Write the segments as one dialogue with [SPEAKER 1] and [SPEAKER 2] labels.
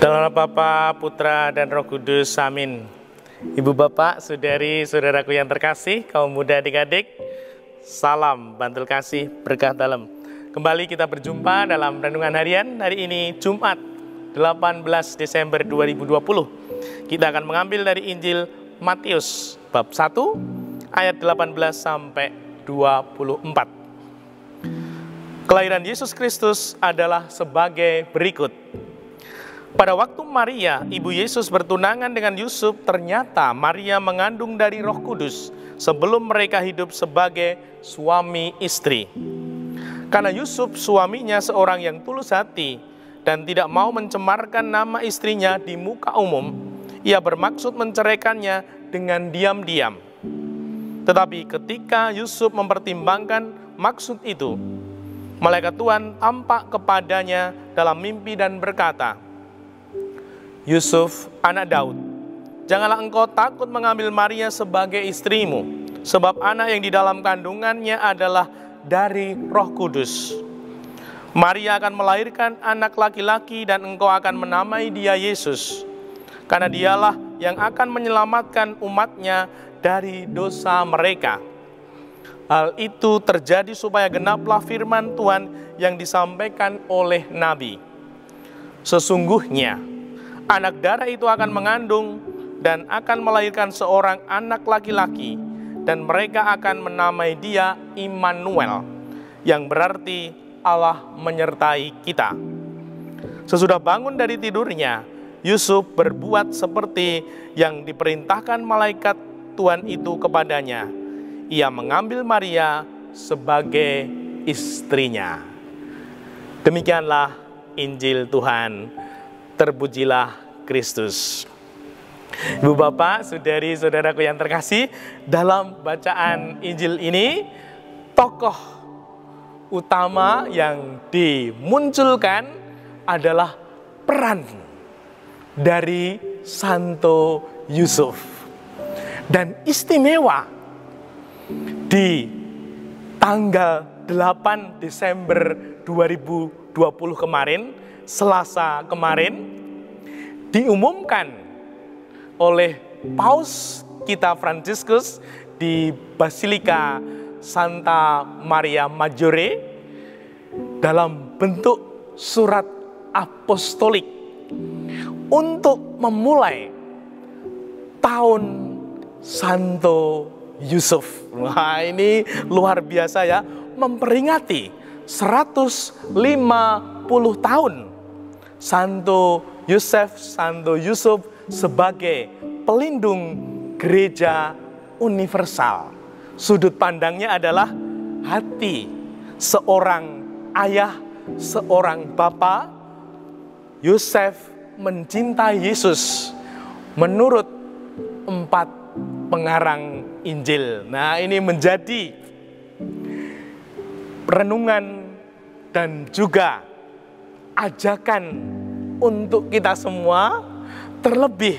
[SPEAKER 1] Dalam nama Bapa, Putra, dan Roh Kudus, amin. Ibu bapak, saudari, saudaraku yang terkasih, kaum muda adik-adik, salam bantul kasih berkah dalam. Kembali kita berjumpa dalam renungan harian hari ini, Jumat 18 Desember 2020. Kita akan mengambil dari Injil Matius bab 1 ayat 18 sampai 24. Kelahiran Yesus Kristus adalah sebagai berikut. Pada waktu Maria, ibu Yesus bertunangan dengan Yusuf, ternyata Maria mengandung dari Roh Kudus sebelum mereka hidup sebagai suami istri. Karena Yusuf suaminya seorang yang tulus hati dan tidak mau mencemarkan nama istrinya di muka umum, ia bermaksud menceraikannya dengan diam-diam. Tetapi ketika Yusuf mempertimbangkan maksud itu, malaikat Tuhan tampak kepadanya dalam mimpi dan berkata, "Yusuf, anak Daud, janganlah engkau takut mengambil Maria sebagai istrimu, sebab anak yang di dalam kandungannya adalah dari Roh Kudus. Maria akan melahirkan anak laki-laki dan engkau akan menamai dia Yesus, karena dialah yang akan menyelamatkan umatnya dari dosa mereka." Hal itu terjadi supaya genaplah firman Tuhan yang disampaikan oleh Nabi. "Sesungguhnya anak darah itu akan mengandung dan akan melahirkan seorang anak laki-laki, dan mereka akan menamai dia Immanuel, yang berarti Allah menyertai kita." Sesudah bangun dari tidurnya, Yusuf berbuat seperti yang diperintahkan malaikat Tuhan itu kepadanya. Ia mengambil Maria sebagai istrinya. Demikianlah Injil Tuhan. Terpujilah Kristus. Ibu bapak, saudari, saudaraku yang terkasih, dalam bacaan Injil ini, tokoh utama yang dimunculkan adalah peran dari Santo Yusuf. Dan istimewa, di tanggal 8 Desember 2020 kemarin, Selasa kemarin, diumumkan oleh Paus kita Fransiskus di Basilika Santa Maria Maggiore dalam bentuk surat apostolik untuk memulai tahun Santo Yusuf. Wah, ini luar biasa ya, memperingati 150 tahun Santo Yusuf sebagai pelindung gereja universal. Sudut pandangnya adalah hati seorang ayah, seorang bapa. Yusuf mencintai Yesus menurut 4 pengarang Injil. Nah, ini menjadi renungan dan juga ajakan untuk kita semua, terlebih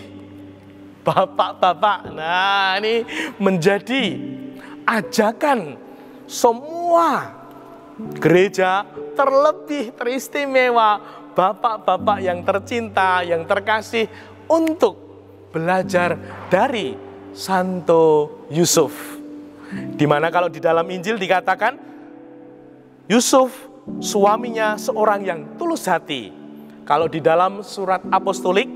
[SPEAKER 1] bapak-bapak. Nah, ini menjadi ajakan semua gereja, terlebih teristimewa bapak-bapak yang tercinta, yang terkasih, untuk belajar dari Santo Yusuf. Dimana kalau di dalam Injil dikatakan Yusuf suaminya seorang yang tulus hati. Kalau di dalam surat apostolik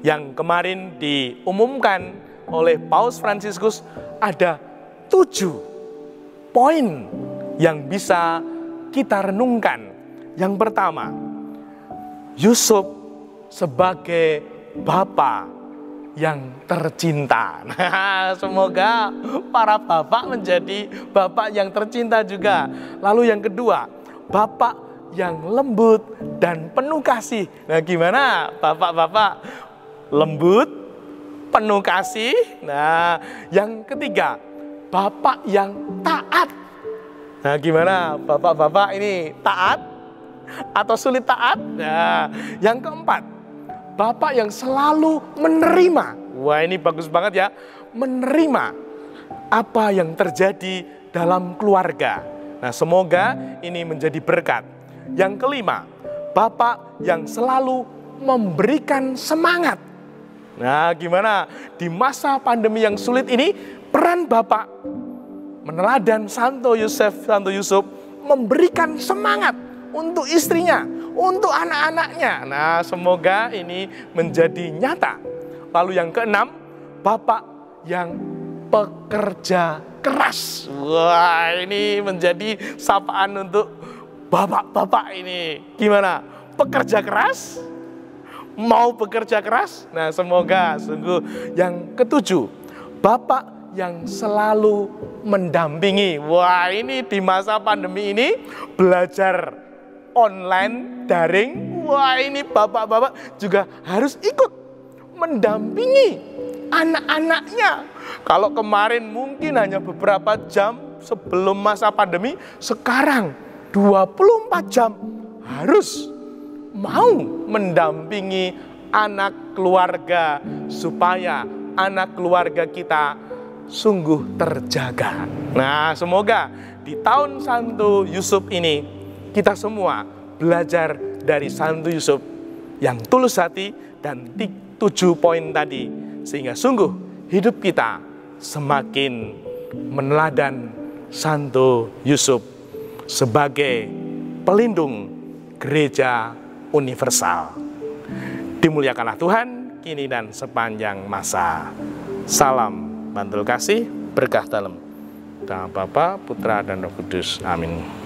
[SPEAKER 1] yang kemarin diumumkan oleh Paus Fransiskus, ada 7 poin yang bisa kita renungkan. Yang pertama, Yusuf sebagai bapa yang tercinta. Nah, semoga para bapak menjadi bapak yang tercinta juga. Lalu yang kedua, bapak yang lembut dan penuh kasih. Nah, gimana bapak-bapak lembut, penuh kasih? Nah, yang ketiga, bapak yang taat. Nah, gimana bapak-bapak ini taat atau sulit taat? Nah, yang keempat, bapak yang selalu menerima. Wah, ini bagus banget ya. Menerima apa yang terjadi dalam keluarga. Nah, semoga ini menjadi berkat. Yang kelima, bapak yang selalu memberikan semangat. Nah, gimana di masa pandemi yang sulit ini peran Bapak meneladan Santo Yusuf memberikan semangat untuk istrinya, untuk anak-anaknya. Nah, semoga ini menjadi nyata. Lalu yang keenam, Bapak yang pekerja keras. Wah, ini menjadi sapaan untuk bapak-bapak ini. Gimana? Pekerja keras? Mau bekerja keras? Nah, semoga sungguh. Yang ketujuh, Bapak yang selalu mendampingi. Wah, ini di masa pandemi ini belajar online, daring. Wah, ini bapak-bapak juga harus ikut mendampingi anak-anaknya. Kalau kemarin mungkin hanya beberapa jam sebelum masa pandemi, sekarang 24 jam harus mau mendampingi anak keluarga supaya anak keluarga kita sungguh terjaga. Nah, semoga di tahun Santo Yusuf ini kita semua belajar dari Santo Yusuf yang tulus hati dan 7 poin tadi, sehingga sungguh hidup kita semakin meneladan Santo Yusuf sebagai pelindung gereja universal. Dimuliakanlah Tuhan kini dan sepanjang masa. Salam mantul kasih, berkah dalam. Nama Bapa, Putra, dan Roh Kudus. Amin.